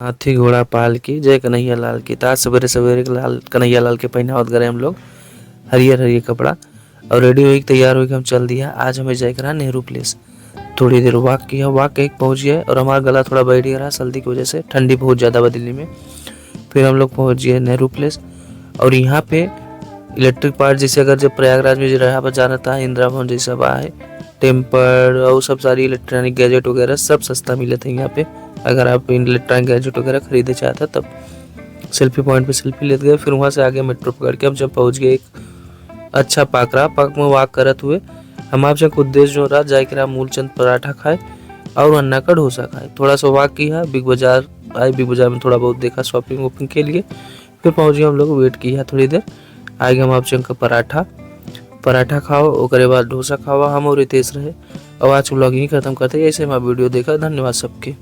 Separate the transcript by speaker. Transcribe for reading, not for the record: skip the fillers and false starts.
Speaker 1: हाथी घोड़ा पाल की जय कन्हैया लाल की। आज सवेरे सवेरे लाल कन्हैया लाल के पहनावत गए हम लोग, हरियर हरियर कपड़ा और रेडी हो तैयार होकर हम चल दिया। आज हमें जाए करा नेहरू प्लेस। थोड़ी देर वॉक किया, वॉक एक पहुंच गया और हमारा गला थोड़ा बैठ गया रहा सर्दी की वजह से, ठंडी बहुत ज़्यादा बा दिल्ली में। फिर हम लोग पहुंच गए नेहरू प्लेस और यहाँ पे इलेक्ट्रिक पार्ट जैसे अगर जब प्रयागराज में रहा पर जाना था, इंदिरा भवन जैसा बा है, टेम्पर और सब सारी इलेक्ट्रॉनिक गैजेट वगैरह सब सस्ता मिले थे यहाँ पे। अगर आप इलेक्ट्रॉनिक गैजेट वगैरह खरीदे चाहता तब सेल्फी पॉइंट पे सेल्फी लेते गए। फिर वहाँ से आगे मेट्रो पकड़ के हम जब पहुँच गए एक अच्छा पार्क में वॉक करत हुए हम आपसे उद्देश्य जो रहा जाए कि मूलचंद पराठा खाए और अन्ना का डोसा खाए। थोड़ा सा वॉक किया, बिग बाजार आए, बिग बाजार में थोड़ा बहुत देखा शॉपिंग वॉपिंग के लिए। फिर पहुँच गए हम लोग, वेट किया थोड़ी देर, आगे हम आपसे पराठा खाओ, ओकरे बाद डोसा खाओ। हम और रितेश रहे और आज व्लॉग ही खत्म करते। ऐसे में वीडियो देखा, धन्यवाद सबके।